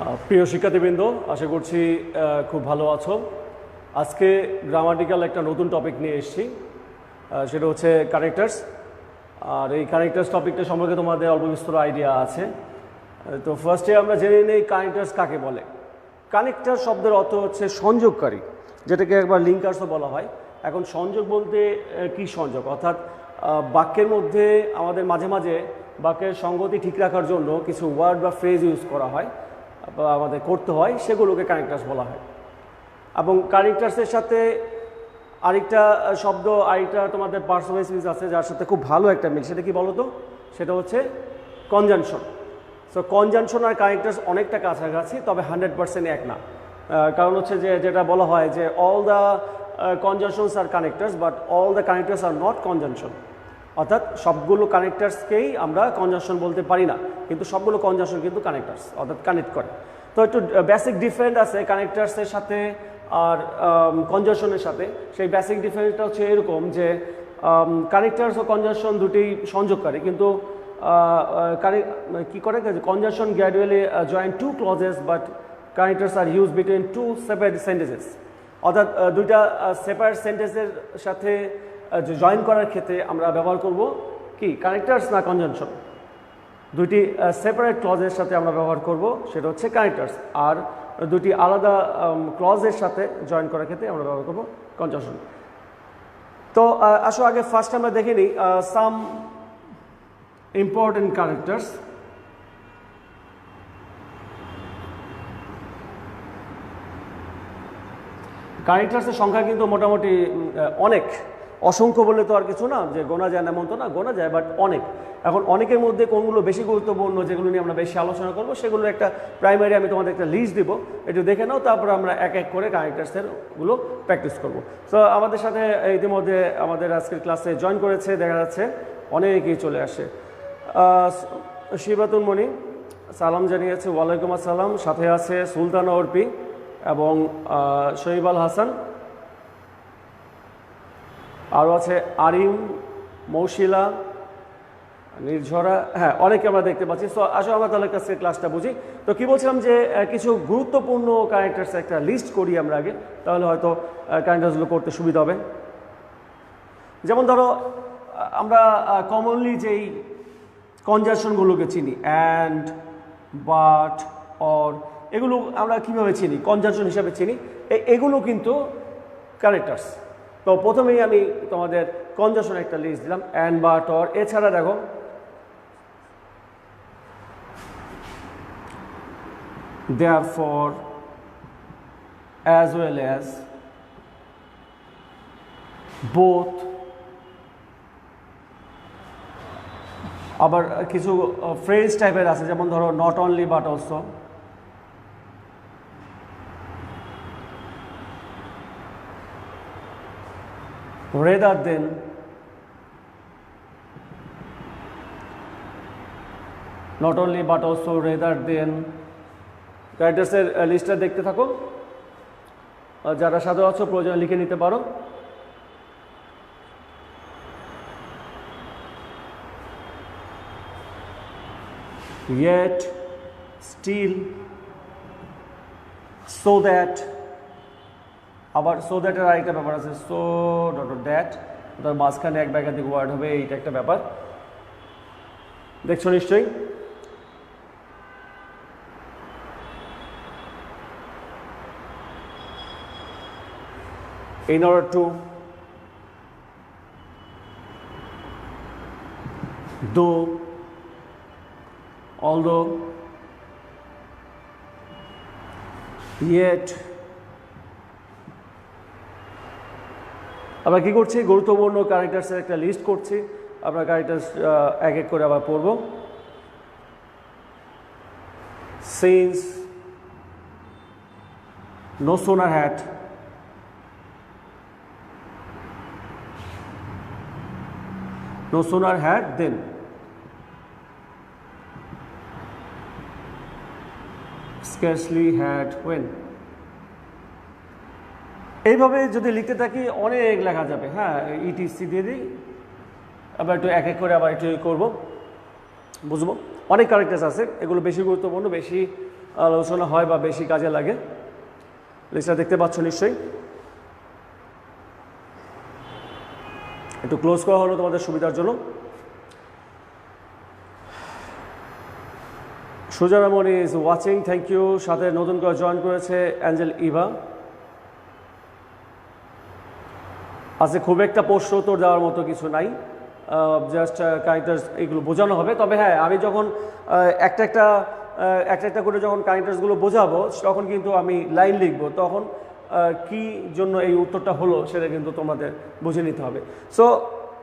প্রিয় শিক্ষার্থীবৃন্দ, আশা করছি খুব ভালো আছো। আজকে গ্রামাটিক্যাল একটা নতুন টপিক নিয়ে এসেছি, সেটা হচ্ছে কানেক্টার্স। আর এই কানেক্টার্স টপিকটা সম্পর্কে তোমাদের অল্প বিস্তর আইডিয়া আছে। তো ফার্স্টে আমরা জেনে নিই কানেক্টার্স কাকে বলে। কানেক্টার শব্দের অর্থ হচ্ছে সংযোগকারী, যেটাকে একবার লিঙ্কার্সও বলা হয়। এখন সংযোগ বলতে কি সংযোগ, অর্থাৎ বাক্যের মধ্যে আমাদের মাঝে মাঝে বাক্যের সঙ্গতি ঠিক রাখার জন্য কিছু ওয়ার্ড বা ফ্রেজ ইউজ করা হয় বা আমাদের করতে হয়, সেগুলোকে কানেক্টার্স বলা হয়। এবং কানেক্টার্সের সাথে আরেকটা শব্দ, আরেকটা তোমাদের পার্সোনাল সিরিজ আছে যার সাথে খুব ভালো একটা মিল, সেটা কি বলো তো? সেটা হচ্ছে কনজাংশন। সো কনজাংশন আর কানেক্টার্স অনেকটা কাছাকাছি, তবে 100% এক না। কারণ হচ্ছে যে যেটা বলা হয় যে all the conjunctions are connectors but all the connectors are not conjunction. অর্থাৎ সবগুলো কানেক্টার্সকেই আমরা কনজাংশন বলতে পারি না, কিন্তু সবগুলো কনজাংশন কিন্তু কানেক্টার্স, অর্থাৎ কানেক্ট করে। তো একটু বেসিক ডিফারেন্ট আছে কানেক্টার্সের সাথে আর কনজাংশনের সাথে। সেই বেসিক ডিফারেন্সটা হচ্ছে এরকম যে কানেক্টার্স ও কনজাংশন দুটি সংযোগকারী, কিন্তু কি করে conjunction gradually join two clauses but connectors are use between two separate sentences. অর্থাৎ দুইটা সেপারেট সেন্টেন্সের সাথে জয়েন করার ক্ষেত্রে আমরা ব্যবহার করব কি, কানেক্টার্স না কনজাংশন? দুইটি সেপারেট ক্লজের সাথে আমরা ব্যবহার করব, সেটা হচ্ছে কানেক্টার্স। আর দুটি আলাদা ক্লজের সাথে জয়েন করার ক্ষেত্রে আমরা ব্যবহার করব কনজাংশন। তো আসো আগে ফার্স্ট আমরা দেখে নিই সাম ইম্পর্টেন্ট কানেক্টার্স। কানেক্টার্সের সংখ্যা কিন্তু মোটামুটি অনেক, অসংখ্য বলে তো আর কিছু না, যে গোনা যায় না এমন তো না, গোনা যায়, বাট অনেক। এখন অনেকের মধ্যে কোনগুলো বেশি গুরুত্বপূর্ণ, যেগুলো নিয়ে আমরা বেশি আলোচনা করবো, সেগুলো একটা প্রাইমারি আমি তোমাদের একটা লিস্ট দিব, একটু দেখে নাও, তারপর আমরা এক এক করে কানেক্টার্সেরগুলো প্র্যাকটিস করব। তো আমাদের সাথে ইতিমধ্যে আমাদের আজকের ক্লাসে জয়েন করেছে, দেখা যাচ্ছে অনেকেই চলে আসে। শিবাতুল মণি সালাম জানিয়েছে, ওয়ালাইকুম আসসালাম। সাথে আছে সুলতানা অর্পি এবং শহীব আল হাসান, আরও আছে আরিম, মৌশিলা, নির্ঝরা, হ্যাঁ অনেকে আমরা দেখতে পাচ্ছি। সো আসলে আমরা তাদের কাছে ক্লাসটা বুঝি। তো কি বলছিলাম যে কিছু গুরুত্বপূর্ণ কানেক্টার্স একটা লিস্ট করি আমরা আগে, তাহলে হয়তো কানেক্টার্সগুলো করতে সুবিধা হবে। যেমন ধরো আমরা কমনলি যেই কনজাংশনগুলোকে চিনি, অ্যান্ড, বাট, অর, এগুলো আমরা কীভাবে চিনি? কনজাংশন হিসাবে চিনি। এগুলো কিন্তু কানেক্টার্স। তো প্রথমেই আমি তোমাদের কনজাংশন একটা লিস্ট দিলাম, অ্যান্ড, বাট, অর। এছাড়া দেখো therefore, as well as, both, আবার কিছু ফ্রেজ টাইপের আছে, যেমন ধরো not only but also, rather than, not only but also, rather than। কানেক্টার্সের লিস্টটা দেখতে থাকো, যারা সাথে আছো প্রয়োজনে লিখে নিতে পারো। yet, still, so that, আবার সো দ্যাটের আরেকটা ব্যাপার আছে, সো ডট দ্যাট, তার মাঝখানে এক বা একাধিক ওয়ার্ড হবে, এইটা একটা ব্যাপার। দেখছো নিশ্চয়ই? in order to, though, although, yet। আমরা কি করছি, গুরুত্বপূর্ণ কানেক্টার্সের একটা লিস্ট করছি। আমরা কানেক্টার্স এক এক করে আবার পড়ব। Since, no sooner had, no sooner had then, scarcely had when। এইভাবে যদি লিখতে থাকি অনেক লেখা যাবে। হ্যাঁ, ইটিসি দিয়ে দিই, আবার একটু এক এক করে আবার একটু করবো, বুঝবো। অনেক ক্যারেক্টার্স আছে, এগুলো বেশি গুরুত্বপূর্ণ, বেশি আলোচনা হয় বা বেশি কাজে লাগে। লিস্টটা দেখতে পাচ্ছ নিশ্চয়ই, একটু ক্লোজ করা হলো তোমাদের সুবিধার জন্য। সুজানামণি ইজ ওয়াচিং, থ্যাংক ইউ। সাথে নতুন করে জয়েন করেছে অ্যাঞ্জেল ইভা। আজকে খুব একটা প্রশ্ন উত্তর দেওয়ার মতো কিছু নাই, জাস্ট কারেক্টার্স এগুলো বোঝানো হবে। তবে হ্যাঁ, আমি যখন একটা একটা করে যখন কারেক্টার্সগুলো বোঝাবো তখন কিন্তু আমি লাইন লিখবো, তখন কি জন্য এই উত্তরটা হলো সেটা কিন্তু তোমাদের বুঝে নিতে হবে। সো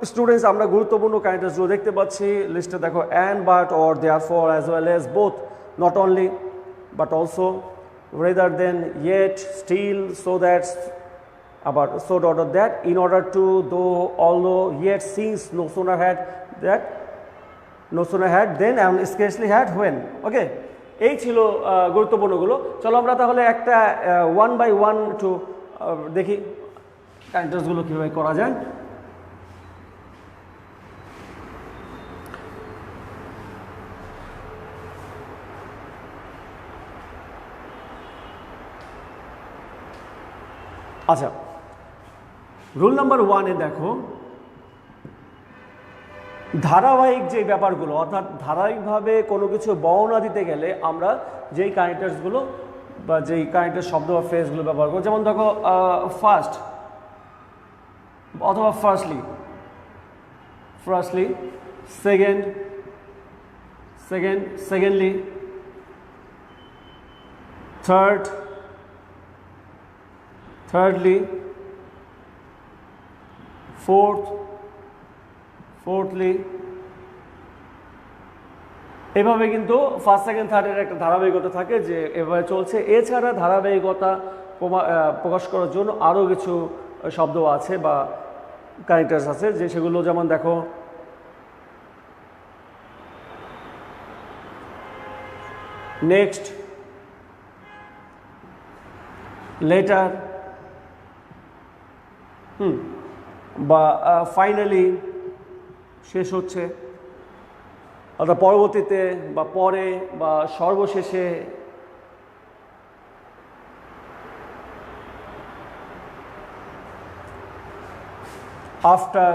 স্টুডেন্টস, আমরা গুরুত্বপূর্ণ কারেক্টার্সগুলো দেখতে পাচ্ছি লিস্টে। দেখো, and, but, or, therefore, as well as, both, not only, but also, rather than, yet, still, so that's, আবার so order that, in order to, though, although, yet, since, no sooner had that, no sooner had then, and scarcely had when. ওকে, এই ছিল গুরুত্বপূর্ণগুলো। চলো আমরা তাহলে একটা one by one একটু দেখি কারেক্টার্সগুলো কীভাবে করা যায়। আচ্ছা, রুল নাম্বার ওয়ানে দেখো, ধারাবাহিক যে ব্যাপারগুলো, অর্থাৎ ধারাবাহিকভাবে কোনো কিছু বর্ণনা দিতে গেলে আমরা যেই কারেক্টার্সগুলো বা যেই কারেক্টার শব্দ বা ফ্রেজগুলো ব্যবহার করব, যেমন দেখো ফার্স্ট অথবা firstly, second, secondly, thirdly, fourthly, এভাবে কিন্তু ফার্স্ট, সেকেন্ড, থার্ডের একটা ধারাবাহিকতা থাকে যে এভাবে চলছে। এছাড়া ধারাবাহিকতা প্রকাশ করার জন্য আরও কিছু শব্দ আছে বা কারেক্টার্স আছে, যে সেগুলো যেমন দেখো, নেক্সট, লেটার, বা ফাইনালি, শেষ হচ্ছে, অর্থাৎ পরবর্তীতে বা পরে বা সর্বশেষে। আফটার,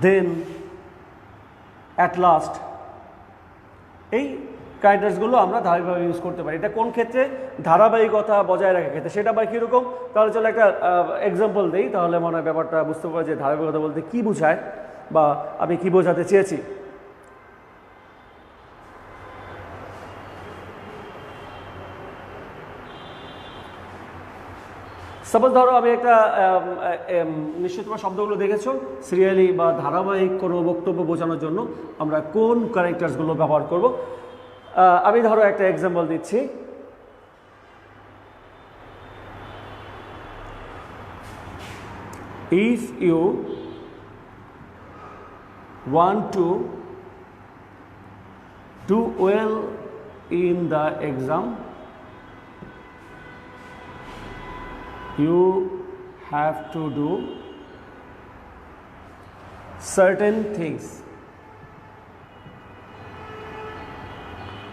দেন, অ্যাট লাস্ট, এই কারেক্টার্সগুলো আমরা ধারাবাহিকভাবে ইউজ করতে পারি। এটা কোন ক্ষেত্রে? ধারাবাহিকতা বজায় রাখার ক্ষেত্রে। সেটা আবার কীরকম? তাহলে চলো একটা এক্সাম্পল দিই, তাহলে মনে হয় ব্যাপারটা বুঝতে পারবে যে ধারাবাহিকতা বলতে কী বোঝায় বা আমি কী বোঝাতে চেয়েছি। সাপোজ ধরো আমি একটা নিশ্চয়ই তোমার শব্দগুলো দেখেছো, সিরিয়ালি বা ধারাবাহিক কোনো বক্তব্য বোঝানোর জন্য আমরা কোন ক্যারেক্টার্সগুলো ব্যবহার করব। আমি ধরো একটা এক্সাম্পল দিচ্ছি। If you want to do well in the exam, you have to do certain things.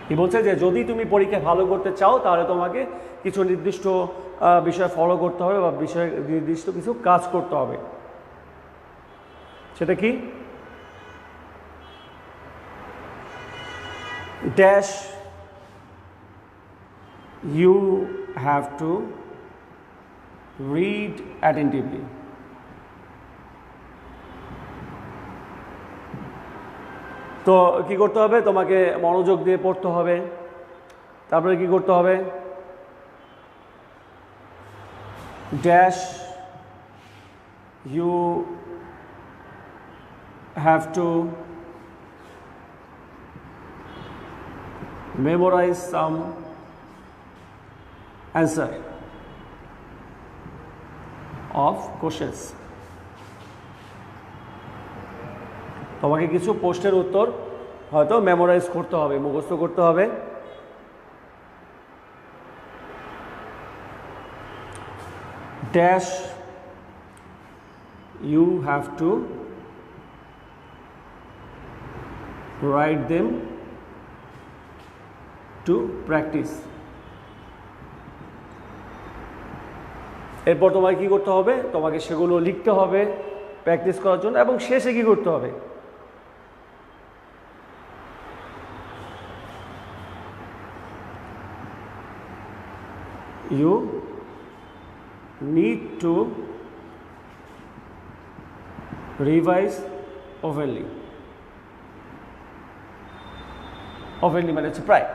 কি বলছে যে যদি তুমি পরীক্ষায় ভালো করতে চাও তাহলে তোমাকে কিছু নির্দিষ্ট বিষয় ফলো করতে হবে বা নির্দিষ্ট কিছু কাজ করতে হবে। সেটা কি? Dash, you have to read attentively. তো কি করতে হবে? তোমাকে মনোযোগ দিয়ে পড়তে হবে। তারপরে কি করতে হবে? Dash, you have to memorize some answer of questions. তোমাকে কিছু প্রশ্নের উত্তর হয়তো মেমোরাইজ করতে হবে, মুখস্থ করতে হবে। Dash, you have to write them to practise. এরপর তোমাকে কী করতে হবে, তোমাকে সেগুলো লিখতে হবে প্র্যাকটিস করার জন্য, এবং শেষে কী করতে হবে, you need to revise oftenly মানে হচ্ছে প্রায়।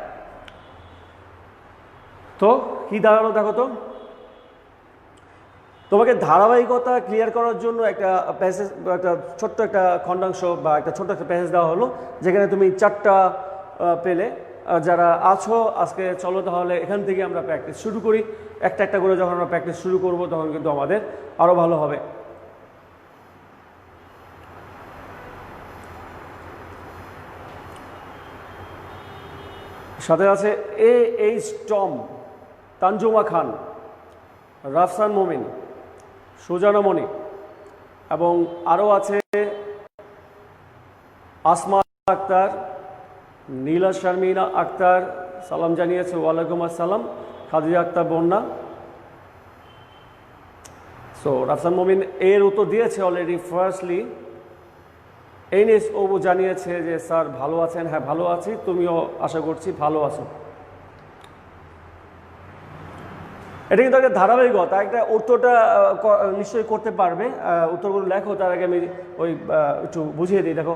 তো কি দাঁড়ালো দেখো তো, তোমাকে ধারাবাহিকতা ক্লিয়ার করার জন্য একটা প্যাসেজ, একটা ছোট্ট একটা খণ্ডাংশ বা একটা ছোট্ট একটা প্যাসেজ দেওয়া হলো, যেখানে তুমি 4টা পেলে। যারা আছো আজকে, চলো তাহলে এখান থেকে আমরা প্র্যাকটিস শুরু করি। একটা একটা করে যখন আমরা প্র্যাকটিস শুরু করব তখন কিন্তু আমাদের আরও ভালো হবে। সাথে আছে এইচ টম, তানজুমা খান, রাফসান মোমিন, সুজানা মণি, এবং আরও আছে আসমা আক্তার, নীলা শারমিনা আক্তার সালাম জানিয়েছে, ওয়ালাইকুম আসসালাম, খাদিজা আক্তার বন্যা। সো রাফসান মোমিন এর উত্তর দিয়েছে অলরেডি। ফার্স্টলি এইনেস ওবু জানিয়েছে যে স্যার ভালো আছেন। হ্যাঁ ভালো আছি, তুমিও আশা করছি ভালো আছো। এটা কিন্তু একটা ধারাবাহিকতা, একটা উত্তরটা নিশ্চয়ই করতে পারবে। উত্তরগুলো লেখো, তার আগে আমি ওই একটু বুঝিয়ে দিই। দেখো,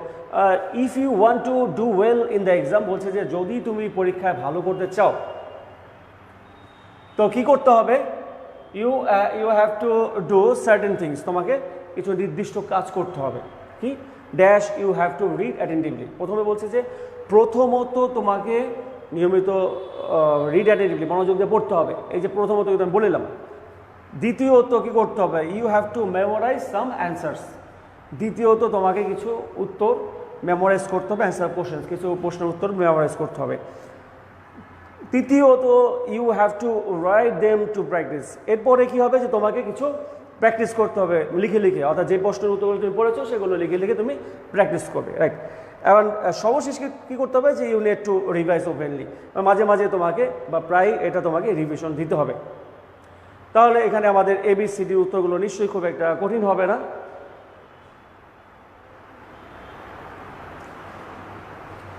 if you want to do well in the exam, বলছে যে যদি তুমি পরীক্ষায় ভালো করতে চাও তো কি করতে হবে, you have to do certain things, তোমাকে কিছু নির্দিষ্ট কাজ করতে হবে। কি dash you have to read attentively. প্রথমে বলছে যে প্রথমত তোমাকে নিয়মিত রিড অ্যাটেন্টিভলি, মনোযোগ দিয়ে পড়তে হবে। এই যে প্রথমত আমি বললাম। দ্বিতীয়ত কী করতে হবে, you have to memorise some answers. দ্বিতীয়ত তোমাকে কিছু উত্তর মেমোরাইজ করতে হবে, অ্যান্সার কোশ্চেন, কিছু প্রশ্নের উত্তর মেমোরাইজ করতে হবে। তৃতীয়ত you have to write them to practise. এরপরে কী হবে, যে তোমাকে কিছু প্র্যাকটিস করতে হবে লিখে লিখে, অর্থাৎ যে প্রশ্নের উত্তরগুলো তুমি পড়েছো সেগুলো লিখে লিখে তুমি প্র্যাকটিস করবে, রাইট। এবং সর্বশেষে কী করতে হবে, যে you need to revise openly, মাঝে মাঝে তোমাকে বা প্রায় এটা তোমাকে রিভিশন দিতে হবে। তাহলে এখানে আমাদের ABCD উত্তরগুলো নিশ্চয়ই খুব একটা কঠিন হবে না।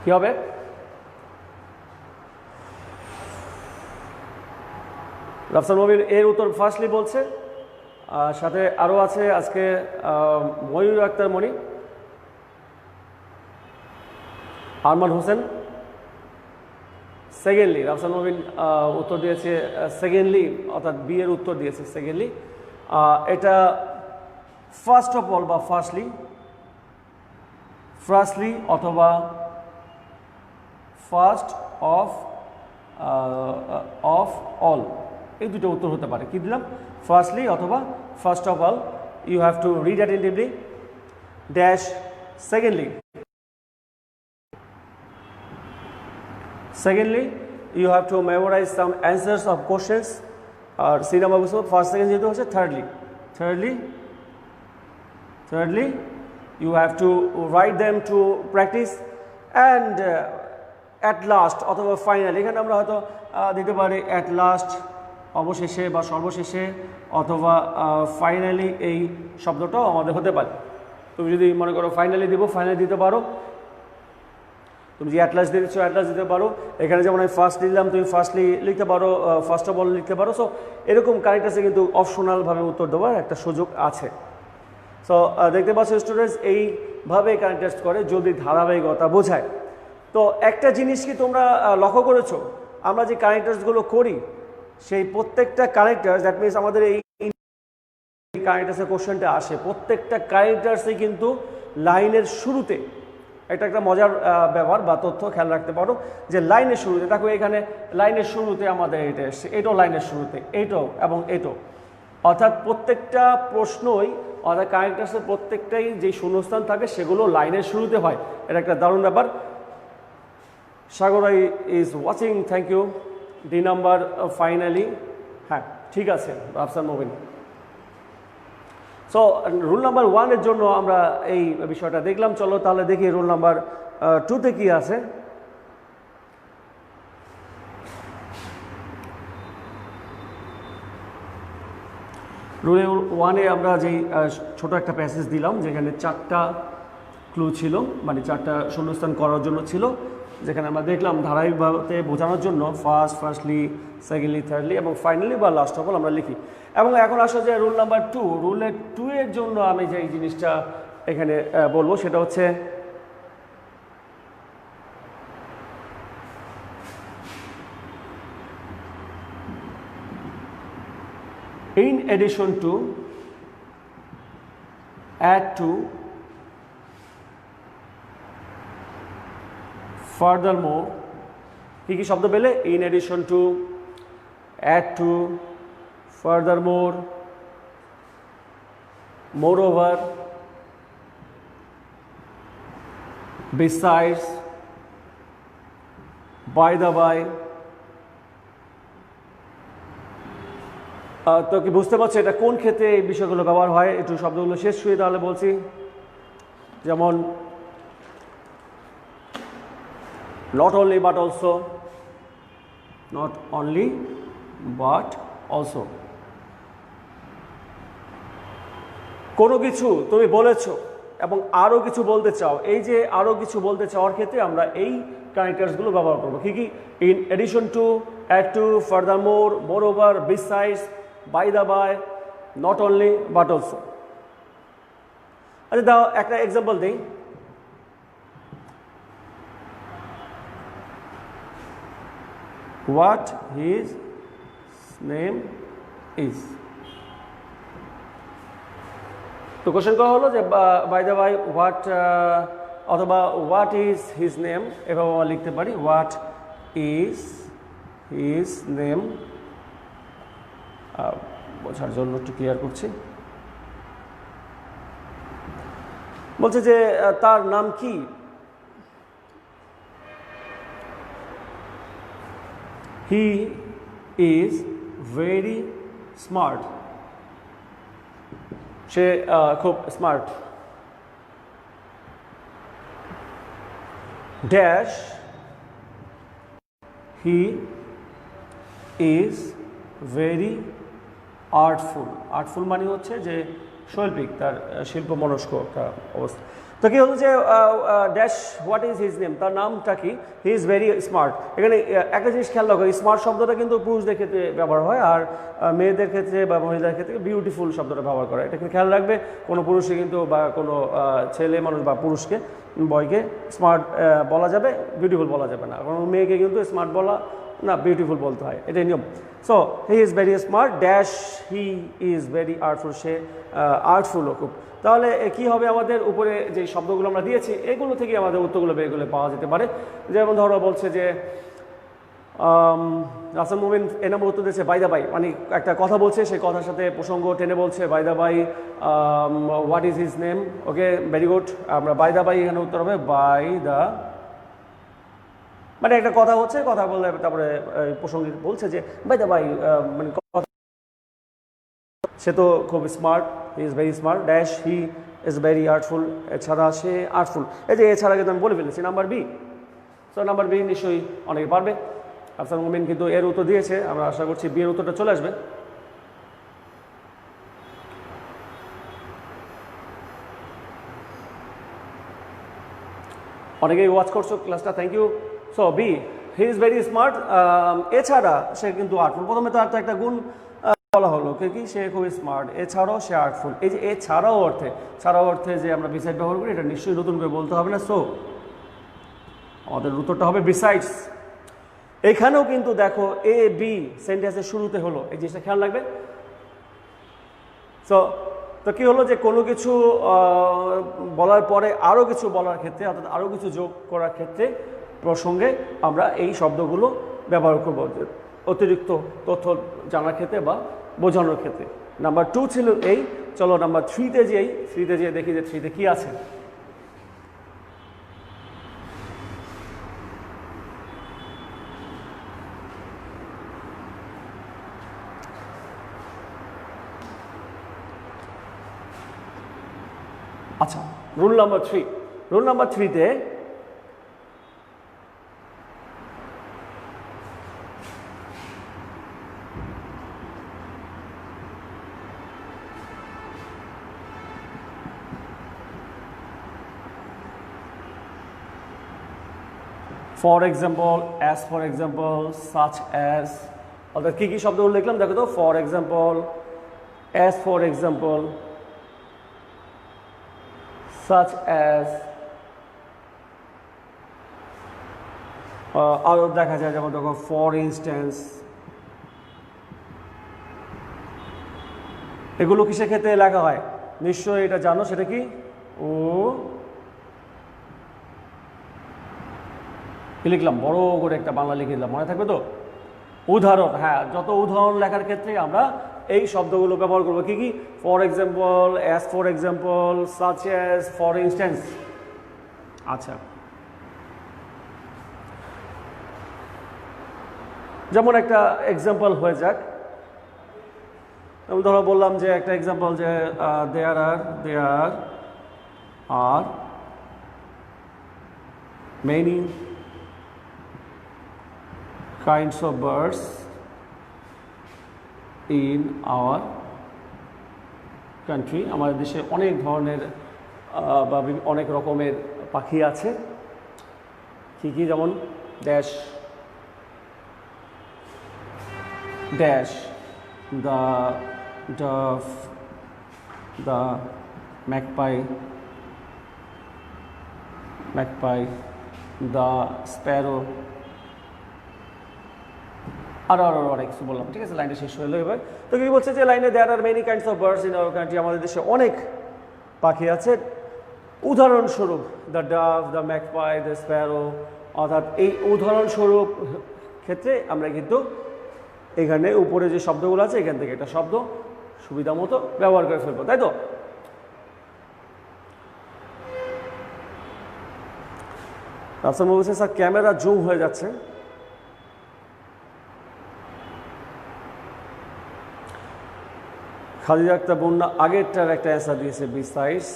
কি হবে, রাফসান মোমিন এর উত্তর ফার্স্টলি বলছে। সাথে আরও আছে আজকে ময়ূর আক্তার মণি, আরমান হোসেন। সেকেন্ডলি রাফসান মোমিন উত্তর দিয়েছে সেকেন্ডলি, অর্থাৎ বি এর উত্তর দিয়েছে সেকেন্ডলি। এটা ফার্স্ট অফ অল বা ফার্স্টলি অথবা ফার্স্ট অফ অল, এই দুটো উত্তর হতে পারে। কি দিলাম, ফার্স্টলি অথবা first of all. You have to read attentively dash Secondly, you have to memorize some answers of questions. Or C number first, second, যেহেতু হচ্ছে thirdly, you have to write them to practice, and at last অথবা finally, এখানে আমরা হয়তো দিতে পারি at last, অবশেষে বা সর্বশেষে, অথবা ফাইনালি, এই শব্দটাও আমাদের হতে পারে। তুমি যদি মনে করো ফাইনালি দিব, ফাইনালি দিতে পারো। তুমি যে অ্যাটলাস দিচ্ছ অ্যাটলাস দিতে পারো। এখানে যেমন আমি ফার্স্ট দিলাম, তুমি ফার্স্টলি লিখতে পারো, ফার্স্ট অফ অল লিখতে পারো। সো এরকম কারেক্টার্সে কিন্তু অপশনালভাবে উত্তর দেওয়ার একটা সুযোগ আছে। সো দেখতে পাচ্ছ স্টুডেন্টস, এইভাবে কারেক্টার্স করে যদি ধারাবাহিকতা বোঝায়। তো একটা জিনিস কি তোমরা লক্ষ্য করেছো, আমরা যে কারেক্টার্সগুলো করি সেই প্রত্যেকটা কারেক্টার্স, দ্যাট মিনস আমাদের এই কারেক্টার্সের কোশ্চেনটা আসে, প্রত্যেকটা কারেক্টার্সে কিন্তু লাইনের শুরুতে একটা মজার ব্যাপার বা তথ্য খেয়াল রাখতে পারো, যে লাইনের শুরুতে দেখো, এখানে লাইনের শুরুতে আমাদের এটা এসছে, এটাও লাইনের শুরুতে, এটাও এবং এটাও, অর্থাৎ প্রত্যেকটা প্রশ্নই, অর্থাৎ কারেক্টার্সের প্রত্যেকটাই যে শূন্যস্থান থাকে সেগুলো লাইনের শুরুতে হয়। এটা একটা দারুণ ব্যাপার। সাগরাই is watching, thank you. The number finally, হ্যাঁ ঠিক আছে Rafsan Mobin. So rule number 1 জন্য আমরা এই বিষয়টা দেখলাম। চলো তাহলে দেখি রুল নাম্বার 2তে কি আছে। রুলে 1-এ আমরা যেই ছোট একটা প্যাসেজ দিলাম যেখানে 4টা ক্লু ছিল, মানে 4টা শূন্যস্থান করার জন্য ছিল, যেখানে আমরা দেখলাম ধারাবাহিকভাবে বোঝানোর জন্য ফার্স্টলি, সেকেন্ডলি, থার্ডলি এবং ফাইনালি বা লাস্ট অফ অল আমরা লিখি। এবং এখন আসা যায় রুল নাম্বার 2। রুলের 2-এর জন্য আমি যে জিনিসটা এখানে বলবো সেটা হচ্ছে in addition to, add to, furthermore, কি শব্দ পেলে? in addition to, add to, furthermore, moreover, besides, by the by। তো কি বুঝতে পারছো এটা কোন ক্ষেত্রে এই বিষয়গুলো ব্যবহার হয়? একটু শব্দগুলো শেষ শুয়ে তাহলে বলছি। যেমন not only but also, not only but also। কোনো কিছু তুমি বলেছো এবং আরও কিছু বলতে চাও, এই যে আরও কিছু বলতে চাওয়ার ক্ষেত্রে আমরা এই কানেক্টার্সগুলো ব্যবহার করবো। কি in addition to, add to, furthermore, moreover, besides, by the by, not only but also। আচ্ছা দাও একটা এক্সাম্পল দিই। what his name is। তো কোশ্চেন করা হলো যে বাই দ্য বাই হোয়াট, অথবা হোয়াট ইজ হিজ নেম, এভাবে আমরা লিখতে পারি হোয়াট ইজ হিজ নেম। বোঝার জন্য একটু ক্লিয়ার করছি। বলছে যে তার নাম কি? He is very smart. সে খুব smart. Dash he is very artful. Artful মানে হচ্ছে যে শৈল্পিক, তার শিল্প মনস্ক একটা অবস্থা। তো কি হলো যে dash what is his name, তার নামটা কি? He is very smart. এখানে একটা জিনিস খেয়াল রাখো, স্মার্ট শব্দটা কিন্তু পুরুষদের ক্ষেত্রে ব্যবহার হয়, আর মেয়েদের ক্ষেত্রে বা মহিলাদের ক্ষেত্রে বিউটিফুল শব্দটা ব্যবহার করা। এটা কিন্তু খেয়াল রাখবে। কোনো পুরুষে কিন্তু বা কোনো ছেলে মানুষ বা পুরুষকে, বয়কে স্মার্ট বলা যাবে, বিউটিফুল বলা যাবে না। কোনো মেয়েকে কিন্তু স্মার্ট বলা না, বিউটিফুল বলতে হয়, এটাই নিয়ম। So he is very smart, dash he is very artful. সে আর্টফুলও খুব। তাহলে কি হবে, আমাদের উপরে যে শব্দগুলো আমরা দিয়েছি এগুলো থেকে আমাদের উত্তরগুলো বের করে পাওয়া যেতে পারে। যেমন ধরো বলছে যে রাসেল মোমিন এ নাম্বার উত্তর দিয়েছে বাই দা বাই, মানে একটা কথা বলছে, সেই কথার সাথে প্রসঙ্গ টেনে বলছে by the by what is his name. Okay, very good. আমরা বাই দা বাই এখানে উত্তর হবে বাই দা, মানে একটা কথা হচ্ছে, কথা বললে তারপরে প্রসঙ্গে বলছে যে বাই দা বাই, মানে সে তো খুব smart, he is very smart, dash he is very artful. এছাড়া সে আর্টফুল। এই যে এছাড়া কিন্তু আমি বলে ফেলেছি number B. So number B নিশ্চয়ই অনেকে পারবে। আফসার মোমিন কিন্তু এর উত্তর দিয়েছে, আমরা আশা করছি বি এর উত্তরটা চলে আসবে। অনেকেই ওয়াচ করছো ক্লাসটা, thank you. So B, he is very smart. এছাড়া সে কিন্তু আর্টফুল। প্রথমে তো একটা গুণ বলা হলো কি সে খুবই স্মার্ট, এছাড়াও সে আর্টফুল। এই যে এছাড়াও অর্থে, ছাড়াও অর্থে যে আমরা বিসাইড ব্যবহার করি, এটা নিশ্চয়ই নতুন করে বলতে হবে না। সো আমাদের উত্তরটা হবে বিসাইডস। এখানেও কিন্তু দেখো এ বি সেন্টেন্সের শুরুতে হলো, এই জিনিসটা খেয়াল রাখবে। সো তো কি হলো যে কোনো কিছু বলার পরে আরও কিছু বলার ক্ষেত্রে, অর্থাৎ আরও কিছু যোগ করার ক্ষেত্রে প্রসঙ্গে আমরা এই শব্দগুলো ব্যবহার করব, অতিরিক্ত তথ্য জানার ক্ষেত্রে বা বোঝানোর ক্ষেত্রে। নাম্বার 2 ছিল এই। চলো নাম্বার 3-তে যেই, 3-তে যেয়ে দেখি যে 3-তে কি আছে। আচ্ছা, রুল নাম্বার 3। রুল নাম্বার 3-তে for example, as for example, such as, অর্থাৎ কী কী শব্দগুলো লিখলাম দেখো তো, for example, as for example, such as, আরও দেখা যায় যেমন দেখো ফর ইনস্ট্যান্স। এগুলো কিসের ক্ষেত্রে লেখা হয় নিশ্চয়ই এটা জানো, সেটা কি? ও কি লিখলাম, বড় করে একটা বাংলা লিখে দিলাম, মনে থাকবে তো? উদাহরণ। হ্যাঁ, যত উদাহরণ লেখার ক্ষেত্রে আমরা এই শব্দগুলো ব্যবহার করবো। কি কি? For example, as for example, such as, for instance. আচ্ছা, যেমন একটা এক্সাম্পল হয়ে যাক, যেমন ধরো বললাম যে একটা এক্সাম্পল যে there are many kinds of birds in our country. আমাদের দেশে অনেক ধরনের বা অনেক রকমের পাখি আছে। কী কী? যেমন dash dash, the Dove, the magpie, the Sparrow, আরও অনেক কিছু বললাম। ঠিক আছে, লাইনটা শেষ হলো এবার। তো কি বলছে যে লাইনে there are many kinds of birds in our country, আমাদের দেশে অনেক পাখি আছে। উদাহরণস্বরূপ the dove, the magpie, the sparrow, অর্থাৎ এই উদাহরণস্বরূপ ক্ষেত্রে আমরা কিন্তু এখানে উপরে যে শব্দগুলো আছে এখান থেকে একটা শব্দ সুবিধা মতো ব্যবহার করে ফেলবো, তাই তো? রাফসান বলছে স্যার ক্যামেরা জুম হয়ে যাচ্ছে। খালিদা আক্তার বন্যা আগেরটার একটা অ্যান্সার দিয়েছে বিসাইডস।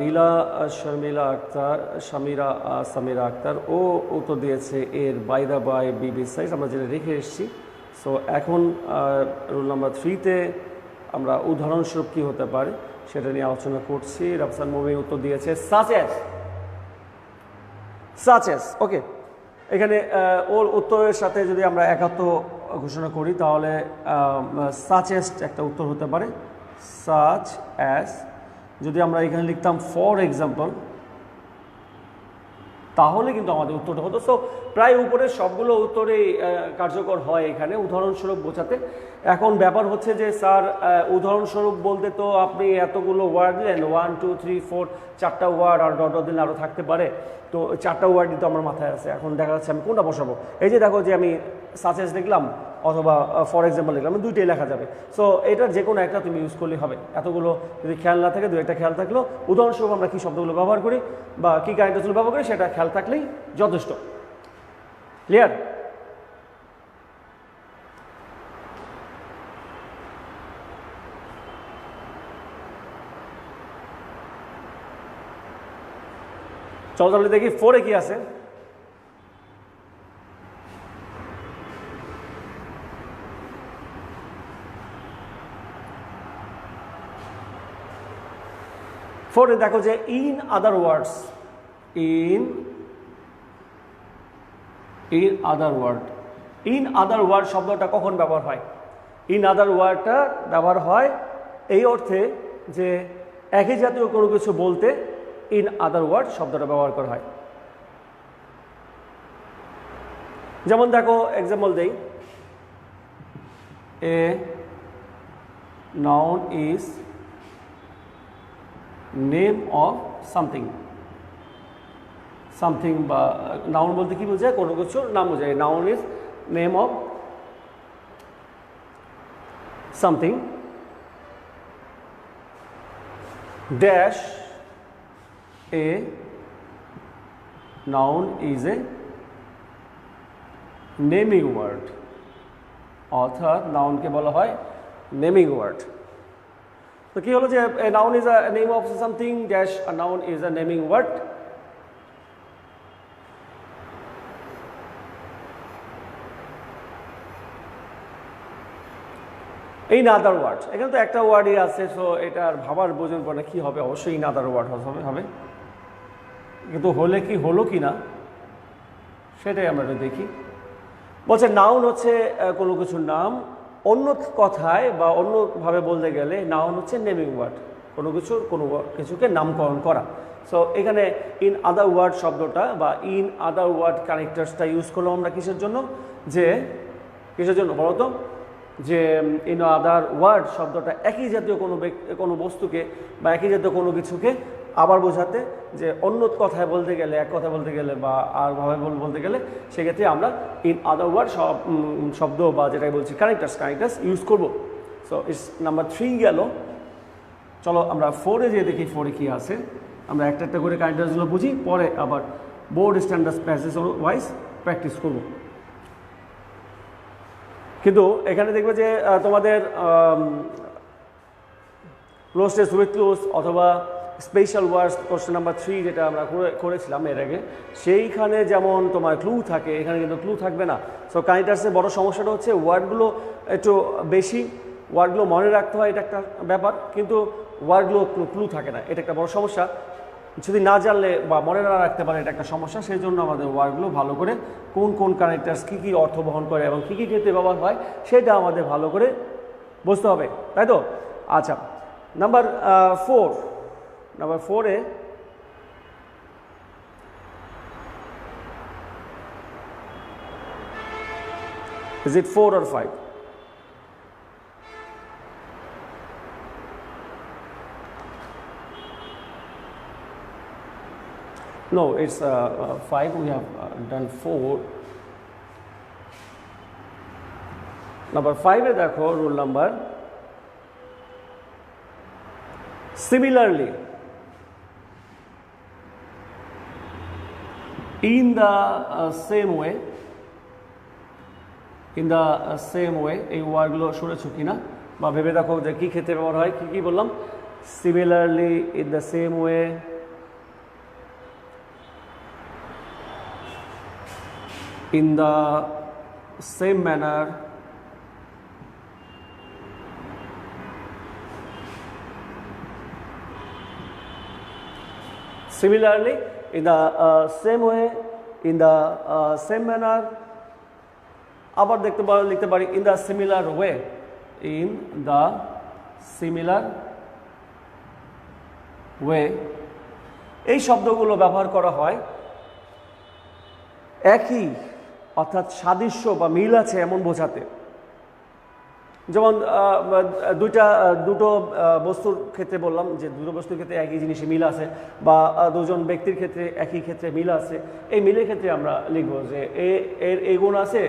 নীলা শর্মিলা আক্তার, সামিরা আক্তার ও উত্তর দিয়েছে এর বাইদা বাই বি বিসাইডস, আমরা যেটা রেখে এসেছি। সো এখন রুল নাম্বার 3-তে আমরা উদাহরণস্বরূপ কী হতে পারে সেটা নিয়ে আলোচনা করছি। রাফসান মুভি উত্তর দিয়েছে সাচ অ্যাজ। ওকে, এখানে ওর উত্তরের সাথে যদি আমরা একাত্ম ঘোষণা করি তাহলে সাচ অ্যাজ একটা উত্তর হতে পারে। সাচ অ্যাজ যদি আমরা এখানে লিখতাম ফর এক্সাম্পল তাহলে কিন্তু আমাদের উত্তরটা হতো। সো প্রায় উপরের সবগুলো উত্তরেই কার্যকর হয় এখানে উদাহরণস্বরূপ বোঝাতে। এখন ব্যাপার হচ্ছে যে স্যার উদাহরণস্বরূপ বলতে তো আপনি এতগুলো ওয়ার্ড দিলেন, 1 2 3 4 4টা ওয়ার্ড, আর ডট দিলে আরও থাকতে পারে। তো 4টা ওয়ার্ডই তো আমার মাথায় আছে, এখন দেখা যাচ্ছে আমি কোনটা বসাবো। এই যে দেখো যে আমি সাচ অ্যাজ লিখলাম অথবা ফর এক্সাম্পল লিখলাম, দুইটাই লেখা যাবে। সো এটার যে কোনো একটা তুমি ইউজ করলেই হবে। এতগুলো যদি খেয়াল না থাকে, দু একটা খেয়াল থাকলেও উদাহরণস্বরূপ আমরা কী শব্দগুলো ব্যবহার করি বা কী কারেন্টগুলো ব্যবহার করি সেটা খেয়াল থাকলেই যথেষ্ট। ক্লিয়ার? চলো তাহলে দেখি 4-এ কি আছে। দেখো যে in other words, in other word শব্দটা কখন ব্যবহার হয়? ইন আদার ওয়ার্ডটা ব্যবহার হয় এই অর্থে যে একই জাতীয় কোনো কিছু বলতে ইন আদার ওয়ার্ড শব্দটা ব্যবহার করা হয়। যেমন দেখো এক্সাম্পল দেই, a noun is name of something বা নাউন বলতে কি বোঝায়? কোনো কিছুর নাম বোঝায়। Noun is name of something dash a noun is a naming word, অর্থাৎ নাউনকে বলা হয় নেমিং ওয়ার্ড। তো কি হলো যে noun is a name of something dash a noun is a naming word. In other word, এখানে তো একটা ওয়ার্ডই আছে, সো এটার ভাবার বোঝার পরে কী হবে, অবশ্যই ইন আদার ওয়ার্ড হবে। কিন্তু হলো কি না সেটাই আমরা একটু দেখি। বলছে নাউন হচ্ছে কোনো কিছুর নাম, অন্য কথায় বা অন্যভাবে বলতে গেলে নাউন হচ্ছে নেমিং ওয়ার্ড, কোনো কিছুকে নামকরণ করা। সো এখানে ইন আদার ওয়ার্ড শব্দটা বা ইন আদার ওয়ার্ড কানেক্টার্সটা ইউজ করলাম আমরা কিসের জন্য, যে কিসের জন্য বলতো, যে ইন আদার ওয়ার্ড শব্দটা একই জাতীয় কোনো বস্তুকে বা একই জাতীয় কোনো কিছুকে আবার বোঝাতে, যে অন্য কথায় বলতে গেলে, এক কথা বলতে গেলে বা আরভাবে বলতে গেলে সেক্ষেত্রে আমরা ইন আদার ওয়ার্ড শব্দ বা যেটাই বলছি কানেক্টার্স ইউজ করব। সো ইটস নাম্বার 3 গেল। চলো আমরা 4-এ যেয়ে দেখি 4-এ কী আছে। আমরা একটা করে কানেক্টার্সগুলো বুঝি, পরে আবার board standard passage wise practice করব। কিন্তু এখানে দেখবে যে তোমাদের ক্লোজ টেস্ট উইথ ক্লোজ অথবা স্পেশাল ওয়ার্ডস কোশ্চেন নাম্বার 3 যেটা আমরা করেছিলাম এর আগে, সেইখানে যেমন তোমার ক্লু থাকে, এখানে কিন্তু ক্লু থাকবে না। সো কানেক্টার্সের বড় সমস্যাটা হচ্ছে ওয়ার্ডগুলো একটু বেশি, ওয়ার্ডগুলো মনে রাখতে হয়, এটা একটা ব্যাপার, কিন্তু ওয়ার্ডগুলো ক্লু থাকে না, এটা একটা বড় সমস্যা। যদি না জানলে বা মনে না রাখতে পারে এটা একটা সমস্যা। সেই জন্য আমাদের ওয়ার্ডগুলো ভালো করে কোন কানেক্টার্স কী কী অর্থ বহন করে এবং কী কী ক্ষেত্রে ব্যবহার হয় সেটা আমাদের ভালো করে বুঝতে হবে, তাই তো? আচ্ছা, number 4-এ is it 4 or 5? No, it's 5. We have done 4. Number 5-এ দেখো rule number, similarly in the same way, এই ওয়ার্ডগুলো শুনেছো কিনা বা ভেবে দেখো যে কী ক্ষেত্রে ব্যবহার হয়, কী বললাম? Similarly, in the same way, in the same manner, similarly in the same way, in the same manner, আবার লিখতে পারি in the similar way, in the similar way। এই শব্দগুলো ব্যবহার করা হয় একই, অর্থাৎ সাদৃশ্য বা মিল আছে এমন বোঝাতে। যেমন দুটো বস্তুর ক্ষেত্রে বললাম যে দুটো বস্তুর ক্ষেত্রে একই জিনিসে মিল আছে, বা দুজন ব্যক্তির ক্ষেত্রে একই ক্ষেত্রে মিল আছে। এই মিলের ক্ষেত্রে আমরা লিখব যে এর এই গুণ আছে,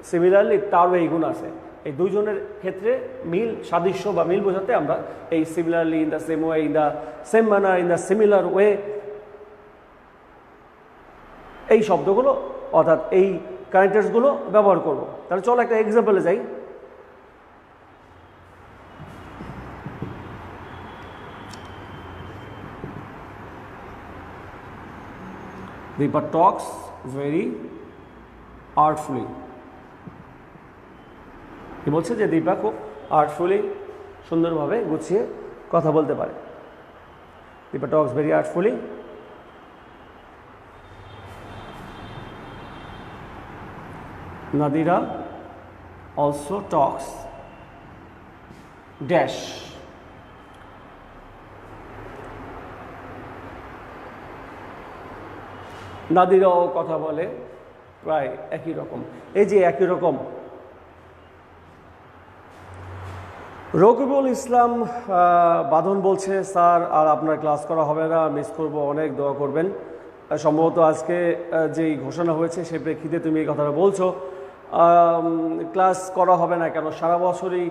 সিমিলারলি তারও এই গুণ আছে। এই দুইজনের ক্ষেত্রে মিল, সাদৃশ্য বা মিল বোঝাতে আমরা এই similarly, in the same way, in the same manner, in the similar way, এই শব্দগুলো অর্থাৎ এই কানেক্টার্সগুলো ব্যবহার করব। তাহলে চলো একটা এক্সাম্পলে যাই। Deepa talks very artfully. কি বলছে যে দীপা খুব আর্টফুলি, সুন্দরভাবে গুছিয়ে কথা বলতে পারে। Dipa talks very artfully. Nadira also talks dash. নাদিরাও কথা বলে প্রায় একই রকম। এই যে একই রকম, রকিবুল ইসলাম বাঁধন বলছে স্যার আর আপনার ক্লাস করা হবে না, মিস করব, অনেক দোয়া করবেন। সম্ভবত আজকে যেই ঘোষণা হয়েছে সেই প্রেক্ষিতে তুমি এই কথাটা বলছো। ক্লাস করা হবে না কেন, সারা বছরই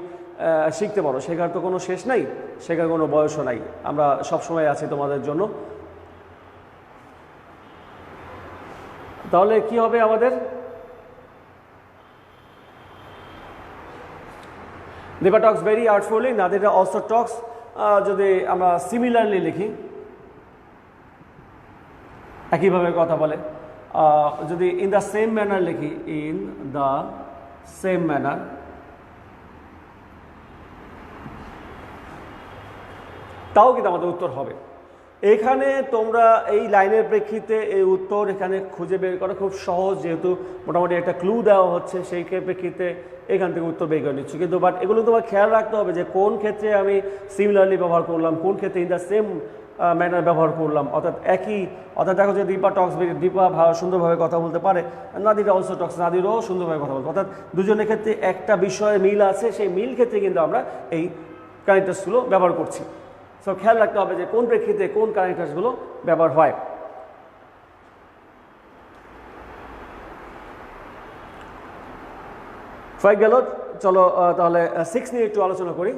শিখতে পারো, শেখার তো কোনো শেষ নাই, শেখার কোনো বয়সও নাই। আমরা সবসময় আছি তোমাদের জন্য। তাহলে কি হবে আমাদের? Dipa talks very আর্টফুলি, Nadira also টক্স। যদি আমরা সিমিলারলি লিখি, একইভাবে কথা বলে। যদি ইন দ্য সেম ম্যানার লিখি, ইন দ্য সেম ম্যানার, তাও কিন্তু আমাদের উত্তর হবে। এখানে তোমরা এই লাইনের প্রেক্ষিতে এই উত্তর এখানে খুঁজে বের করা খুব সহজ, যেহেতু মোটামুটি একটা ক্লু দেওয়া হচ্ছে, সেই প্রেক্ষিতে এখান থেকে উত্তর বের করে নিচ্ছি। কিন্তু বাট এগুলো তোমার খেয়াল রাখতে হবে যে কোন ক্ষেত্রে আমি সিমিলারলি ব্যবহার করলাম, কোন ক্ষেত্রে ইন দ্য সেম ম্যানার ব্যবহার করলাম, অর্থাৎ একই, অর্থাৎ দেখো যে দীপা টক্স, দীপা সুন্দরভাবে কথা বলতে পারে, নাদিরা অলসো টক্স, নাদিরও সুন্দরভাবে কথা বলতে, অর্থাৎ দুজনের ক্ষেত্রে একটা বিষয়ে মিল আছে, সেই মিল ক্ষেত্রে কিন্তু আমরা এই কানেক্টার্সগুলো ব্যবহার করছি। সো খেয়াল রাখতে হবে যে কোন প্রেক্ষিতে কোন কানেক্টার্সগুলো ব্যবহার হয়। ফাইভ গেল, চলো তাহলে 6 নিয়ে একটু আলোচনা করি।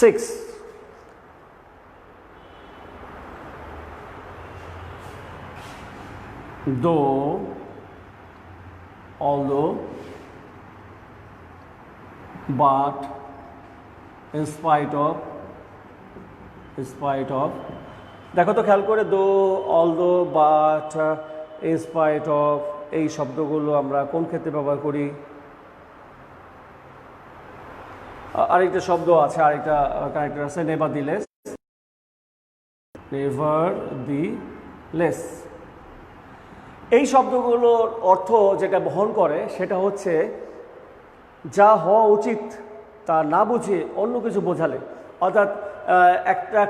Six. Though, although, but, in spite of, দেখো তো খেয়াল করে, দো, although, but, in spite of, এই শব্দগুলো আমরা কোন ক্ষেত্রে ব্যবহার করি? আরেকটা শব্দ আছে, আরেকটা কানেক্টর আছে, নেভার দি লেস। নেভার দি লেস, এই শব্দগুলোর অর্থ যেটা বহন করে সেটা হচ্ছে যা হওয়া উচিত তা না বুঝে অন্য কিছু বোঝালে, অর্থাৎ একটা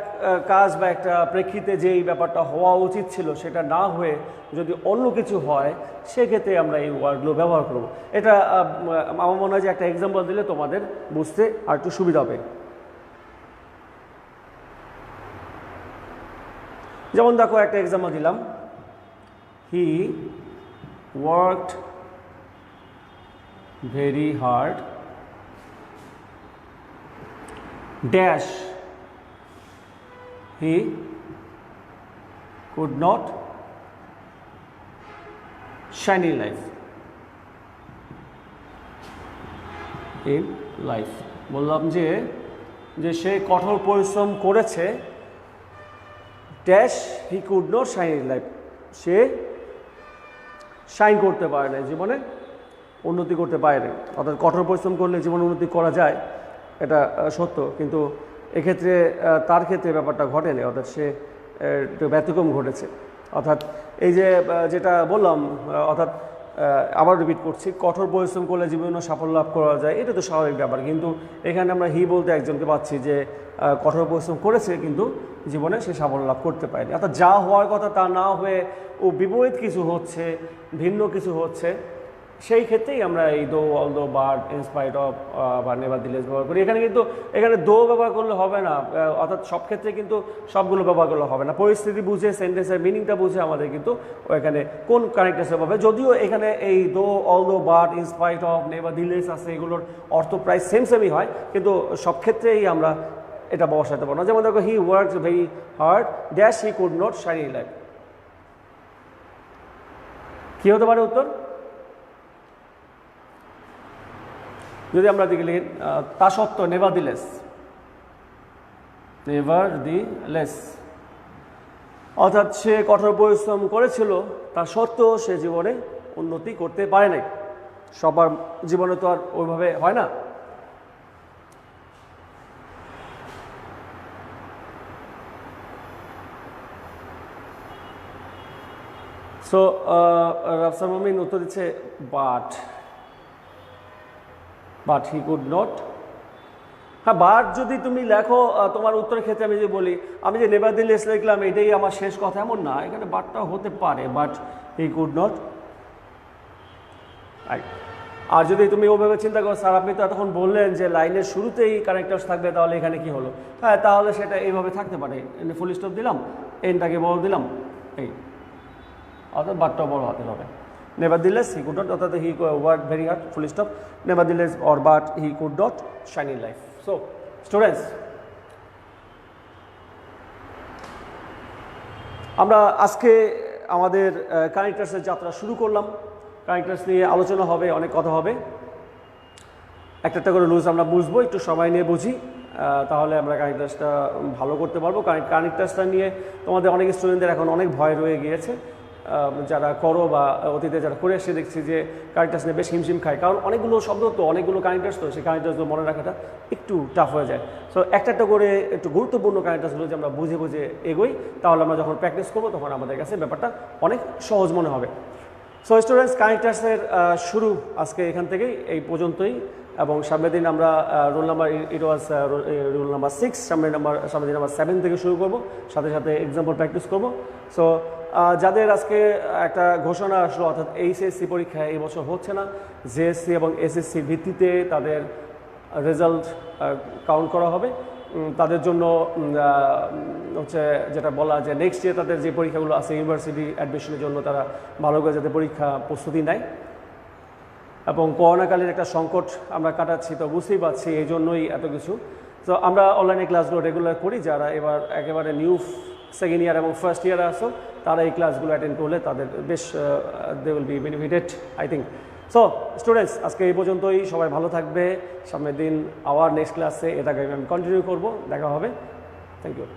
কাজ বা একটা প্রেক্ষিতে যেই ব্যাপারটা হওয়া উচিত ছিল সেটা না হয়ে যদি অন্য কিছু হয়, সেক্ষেত্রে আমরা এই ওয়ার্ডগুলো ব্যবহার করব। এটা আমার মনে হয় যে একটা এক্সাম্পল দিলে তোমাদের বুঝতে আর একটু সুবিধা হবে। যেমন দেখো একটা এক্সাম্পল দিলাম, হি worked very hard dash he could not shine in life. বললাম যে সে কঠোর পরিশ্রম করেছে, dash he could not shine in life, say shine করতে পারে না, জীবনে উন্নতি করতে পারে না। অর্থাৎ কঠোর পরিশ্রম করলে জীবনে উন্নতি করা যায়, এটা সত্য, কিন্তু এক্ষেত্রে তার ক্ষেত্রে ব্যাপারটা ঘটেনি, অর্থাৎ সে একটু ব্যতিক্রম ঘটেছে। অর্থাৎ এই যে যেটা বললাম, অর্থাৎ আবার রিপিট করছি, কঠোর পরিশ্রম করলে জীবনে সাফল্য লাভ করা যায়, এটা তো স্বাভাবিক ব্যাপার, কিন্তু এখানে আমরা হি বলতে একজনকে পাচ্ছি যে কঠোর পরিশ্রম করেছে কিন্তু জীবনে সে সাফল্য লাভ করতে পারেনি। অর্থাৎ যা হওয়ার কথা তা না হয়ে ও বিপরীত কিছু হচ্ছে, ভিন্ন কিছু হচ্ছে, সেই ক্ষেত্রেই আমরা এই দো, although, but, in spite of বা নেভার দি লেস ব্যবহার করি। এখানে দো ব্যবহার করলে হবে না, অর্থাৎ সব ক্ষেত্রে কিন্তু সবগুলো ব্যবহার করলে হবে না। পরিস্থিতি বুঝে, সেন্টেন্সের মিনিংটা বুঝে আমাদের কিন্তু এখানে কোন কানেক্টার্সের হবে। যদিও এখানে এই দো, although, but, in spite of, never the less আছে, এগুলোর অর্থ প্রায় সেমই হয়, কিন্তু সব ক্ষেত্রেই আমরা এটা বসাতে পারবো না। যেমন দেখো, হি worked very hard dash he could not shine in life, কি হতে পারে উত্তর? যদি আমরা দিকে লিখি, তা সত্ত্বেও, নেভার দি লেস, নেভার দি লেস, অর্থাৎ সে কঠোর পরিশ্রম করেছিল, তা সত্ত্বেও সে জীবনে উন্নতি করতে পারে নাই। সবার জীবনে তো আর ওইভাবে হয় না। সো রাফসার মমিন উত্তর দিচ্ছে বাট হি কুড নট। হ্যাঁ, বাট যদি তুমি লেখো তোমার উত্তরের ক্ষেত্রে, আমি যদি বলি, আমি যে নেভার দি লেস লিখলাম এটাই আমার শেষ কথা, এমন না, এখানে বাটটা হতে পারে, বাট হি কুড নট। আর যদি তুমি ওভাবে চিন্তা করো, স্যার আপনি তো এতক্ষণ বললেন যে লাইনের শুরুতেই কানেক্টার্স থাকবে, তাহলে এখানে কি হলো? হ্যাঁ, তাহলে সেটা এইভাবে থাকতে পারে, ফুল স্টপ দিলাম, এনটাকে বড় দিলাম, এই, অর্থাৎ বাটটা বড় হাতের হবে। Nevertheless, he could not, অর্থাৎ he worked very hard, full stop, nevertheless or but he could not shine in life. So, students, আমরা আজকে আমাদের কানেক্টার্সের যাত্রা শুরু করলাম। কানেক্টার্স নিয়ে আলোচনা হবে, অনেক কথা হবে, একটা করে রুলস আমরা বুঝবো, একটু সময় নিয়ে বুঝি, তাহলে আমরা কানেক্ট টেস্টটা ভালো করতে পারবো। কারণ কানেক্ট টেস্টটা নিয়ে তোমাদের অনেক স্টুডেন্টদের এখন অনেক ভয় রয়ে গিয়েছে, যারা করো বা অতীতে যারা করে এসে দেখছি যে কানেক্ট টেস্ট নিয়ে বেশ হিমশিম খায়, কারণ অনেকগুলো শব্দ তো অনেকগুলো কানেক্ট টেস্ট, তো সেই কানেক্ট টেস্টগুলো মনে রাখাটা একটু টাফ হয়ে যায়। সো একটা একটা করে একটু গুরুত্বপূর্ণ কানেক্ট টেস্টগুলো যে আমরা বুঝে বুঝে এগোই, তাহলে আমরা যখন প্র্যাকটিস করবো তখন আমাদের কাছে ব্যাপারটা অনেক সহজ মনে হবে। সো স্টুডেন্টস, কানেক্ট টেস্টের শুরু আজকে এখান থেকেই এই পর্যন্তই, এবং সামনের দিন আমরা রোল নাম্বার ইট ওয়াজ রোল নাম্বার 6, সামনের দিন নাম্বার 7 থেকে শুরু করব, সাথে সাথে এক্সাম্পল প্র্যাকটিস করব। সো যাদের আজকে একটা ঘোষণা আসলো, অর্থাৎ এইচএসসি পরীক্ষা এই বছর হচ্ছে না, জেএসসি এবং এসএসসির ভিত্তিতে তাদের রেজাল্ট কাউন্ট করা হবে, তাদের জন্য হচ্ছে যেটা বলা যে নেক্সট ইয়ার তাদের যে পরীক্ষাগুলো আছে ইউনিভার্সিটি অ্যাডমিশনের জন্য তারা ভালো করে যাতে পরীক্ষা প্রস্তুতি নেয়। এবং করোনাকালের একটা সংকট আমরা কাটাচ্ছি, তো বুঝতেই পারছি এই জন্যই এত কিছু। তো আমরা অনলাইনে ক্লাসগুলো রেগুলার করি, যারা এবার একেবারে নিউ সেকেন্ড ইয়ার এবং ফার্স্ট ইয়ারে আসো তারা এই ক্লাসগুলো অ্যাটেন্ড করলে তাদের বেশ they will be benefited I think. So students, আজকে এই পর্যন্তই, সবাই ভালো থাকবে। সামনের দিন আবার নেক্সট ক্লাসে এটাকে আমি কন্টিনিউ করবো, দেখা হবে। Thank you.